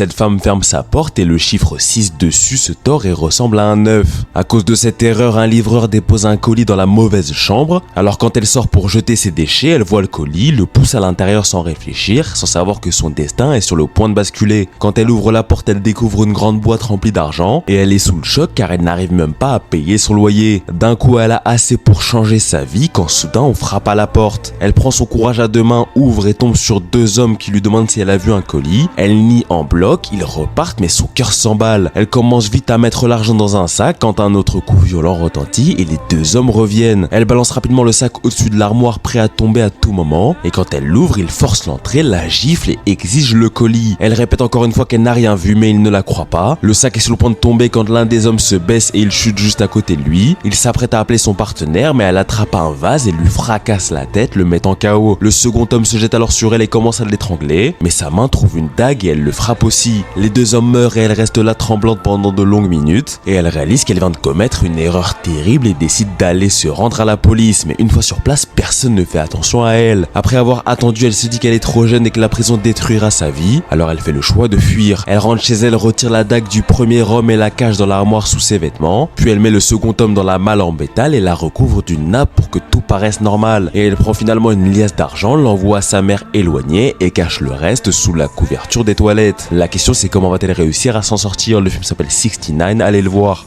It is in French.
Cette femme ferme sa porte et le chiffre 6 dessus se tord et ressemble à un 9. À cause de cette erreur, un livreur dépose un colis dans la mauvaise chambre. Alors quand elle sort pour jeter ses déchets, elle voit le colis, le pousse à l'intérieur sans réfléchir, sans savoir que son destin est sur le point de basculer. Quand elle ouvre la porte, elle découvre une grande boîte remplie d'argent et elle est sous le choc car elle n'arrive même pas à payer son loyer. D'un coup, elle a assez pour changer sa vie quand soudain on frappe à la porte. Elle prend son courage à deux mains, ouvre et tombe sur deux hommes qui lui demandent si elle a vu un colis. Elle nie en bloc, ils repartent mais son cœur s'emballe. Elle commence vite à mettre l'argent dans un sac quand un autre coup violent retentit et les deux hommes reviennent. Elle balance rapidement le sac au-dessus de l'armoire prêt à tomber à tout moment et quand elle l'ouvre, il force l'entrée, la gifle et exige le colis. Elle répète encore une fois qu'elle n'a rien vu mais il ne la croit pas. Le sac est sur le point de tomber quand l'un des hommes se baisse et il chute juste à côté de lui. Il s'apprête à appeler son partenaire mais elle attrape un vase et lui fracasse la tête, le mettant KO. Le second homme se jette alors sur elle et commence à l'étrangler, mais sa main trouve une dague et elle le frappe aussi. Les deux hommes meurent et elle reste là tremblante pendant de longues minutes et elle réalise qu'elle vient de commettre une erreur terrible et décide d'aller se rendre à la police, mais une fois sur place, personne ne fait attention à elle. Après avoir attendu, elle se dit qu'elle est trop jeune et que la prison détruira sa vie, alors elle fait le choix de fuir. Elle rentre chez elle, retire la dague du premier homme et la cache dans l'armoire sous ses vêtements, puis elle met le second homme dans la malle en métal et la recouvre d'une nappe pour que tout paraisse normal. Et elle prend finalement une liasse d'argent, l'envoie à sa mère éloignée et cache le reste sous la couverture des toilettes. La question c'est comment va-t-elle réussir à s'en sortir? Le film s'appelle 69, allez le voir.